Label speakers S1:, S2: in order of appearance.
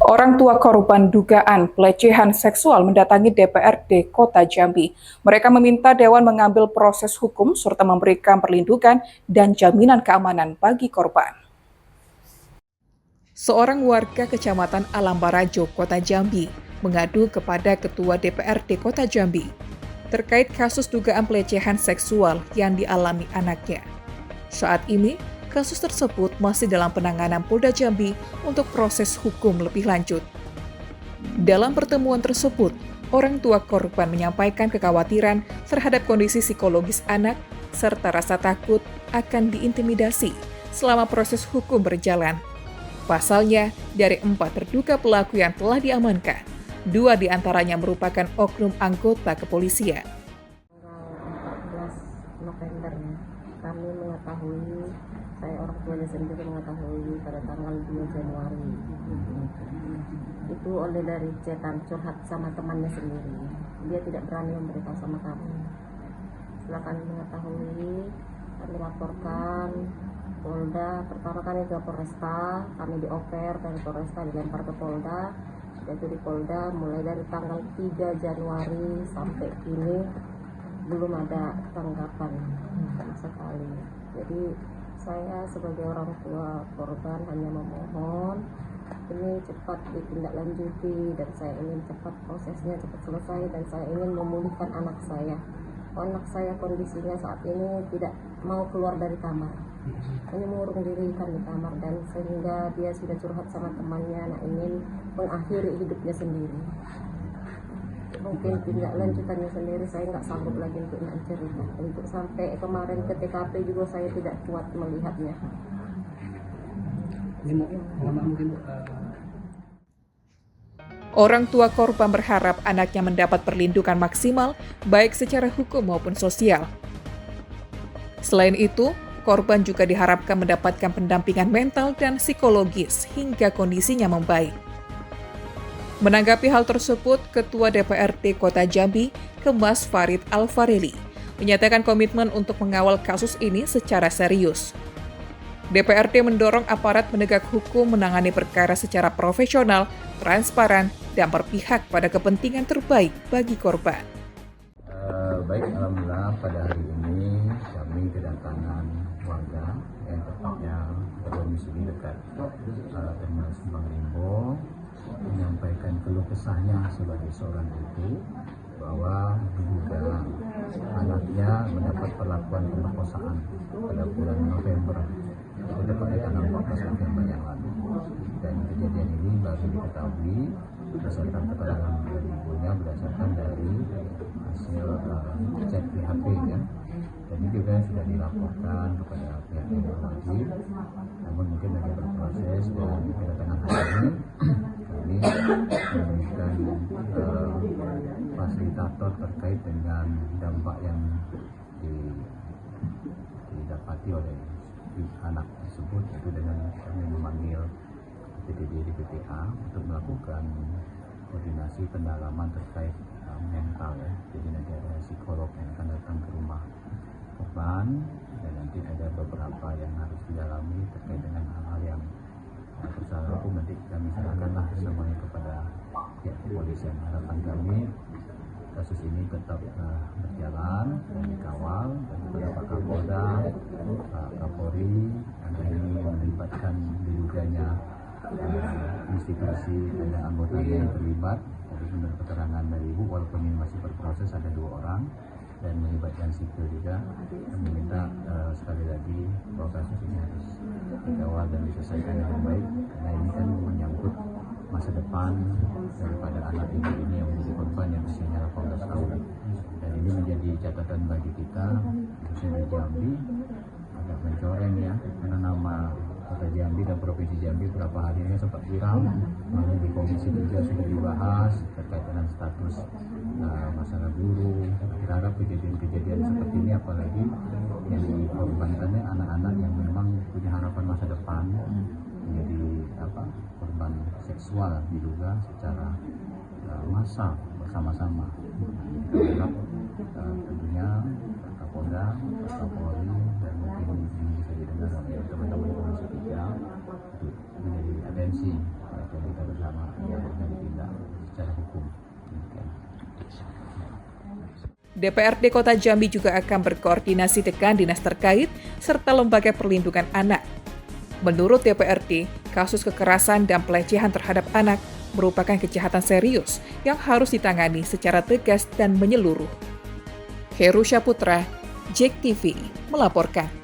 S1: Orang tua korban dugaan pelecehan seksual mendatangi DPRD Kota Jambi. Mereka meminta Dewan mengambil proses hukum serta memberikan perlindungan dan jaminan keamanan bagi korban. Seorang warga Kecamatan Alambarajo, Kota Jambi, mengadu kepada Ketua DPRD Kota Jambi terkait kasus dugaan pelecehan seksual yang dialami anaknya. Saat ini, kasus tersebut masih dalam penanganan Polda Jambi untuk proses hukum lebih lanjut. Dalam pertemuan tersebut, orang tua korban menyampaikan kekhawatiran terhadap kondisi psikologis anak serta rasa takut akan diintimidasi selama proses hukum berjalan. Pasalnya, dari 4 terduga pelaku yang telah diamankan, 2 diantaranya merupakan oknum anggota kepolisian.
S2: Tanggal 14 November kami mengetahui, saya orang tuanya sendiri mengetahui pada tanggal 2 Januari itu oleh dari cetan curhat sama temannya sendiri. Dia tidak berani memberitahu sama kami. Setelah kami mengetahui, kami laporkan Polda. Pertama kami ke Polresta, kami dioper dari Polresta dilempar ke Polda. Yaitu di Polda mulai dari tanggal 3 Januari sampai kini belum ada tanggapan sama sekali. Jadi saya sebagai orang tua korban hanya memohon ini cepat ditindaklanjuti, dan saya ingin cepat prosesnya cepat selesai, dan saya ingin memulihkan anak saya. Anak saya kondisinya saat ini tidak mau keluar dari kamar, hanya mengurung diri kan di kamar, dan sehingga dia sudah curhat sama temannya, ingin mengakhiri hidupnya sendiri. Mungkin tindak lanjutannya sendiri saya nggak sanggup lagi untuk cerita. Untuk sampai kemarin ke TKP juga saya tidak kuat melihatnya.
S1: Orang tua korban berharap anaknya mendapat perlindungan maksimal baik secara hukum maupun sosial. Selain itu, korban juga diharapkan mendapatkan pendampingan mental dan psikologis hingga kondisinya membaik. Menanggapi hal tersebut, Ketua DPRD Kota Jambi, Kemas Farid Alfareli, menyatakan komitmen untuk mengawal kasus ini secara serius. DPRD mendorong aparat penegak hukum menangani perkara secara profesional, transparan, dan berpihak pada kepentingan terbaik bagi korban.
S3: Baik, alhamdulillah pada hari ini kami kedatangan warga yang tepatnya berdomisili dekat Terminal Simpang Limbo, menyampaikan keluh kesahnya sebagai seorang ibu bahwa diduga anaknya mendapat perlakuan pemerkosaan pada bulan November, tepatnya tanggal 14 November yang lalu. Dan kejadian ini baru diketahui berdasarkan keterangan dari ibunya, berdasarkan dari hasil cek di HP-nya. Jadi juga sudah dilaporkan kepada pihak yang berwajib, namun mungkin lagi berproses. Dan kedatangan hari ini kami memberikan fasilitator terkait dengan dampak yang didapati oleh anak tersebut, itu dengan kami memanggil PTD di PPA untuk melakukan koordinasi pendalaman terkait mental ya. Jadi nanti ada psikolog yang akan datang ke rumah korban, dan nanti ada beberapa yang harus didalami terkait dengan hal-hal yang bersama hukum. Nanti kami serahkanlah semuanya kepada pihak kepolisian. Harapan kami kasus ini tetap berjalan dan dikawal, dan kepada Pak Kapolda, Pak Kapolri, yang ini melibatkan diduganya institusi dan anggotanya yang terlibat. Jadi menurut keterangan dari Ibu, walaupun ini masih berproses, ada 2 orang dan melibatkan sipil juga. Kami minta sekali lagi bahwa kasus ini harus dikawal dan diselesaikan dengan baik, karena ini kan menyangkut masa depan daripada anak ibu ini yang menjadi korban yang usianya 18 tahun. Dan ini menjadi catatan bagi kita, khususnya di Jambi, agak mencoreng ya, karena nama Kota Jambi dan Provinsi Jambi beberapa hari ini sempat viral, di Komisi 3 sudah dibahas terkait dengan status masalah buruh. Kita harap kejadian-kejadian seperti ini, apalagi yang dikorbankannya anak-anak yang memang punya harapan masa depan, menjadi korban seksual diduga secara massal bersama-sama. Kita harap tentunya Kapolda, Kapolri, dan mungkin ini bisa didengar oleh teman-teman Komisi 3 untuk menjadi atensi. Jadi kita berharap sama-sama ditindak secara hukum.
S1: DPRD Kota Jambi juga akan berkoordinasi dengan dinas terkait serta lembaga perlindungan anak. Menurut DPRD, kasus kekerasan dan pelecehan terhadap anak merupakan kejahatan serius yang harus ditangani secara tegas dan menyeluruh. Heru Syaputra, JEK TV, melaporkan.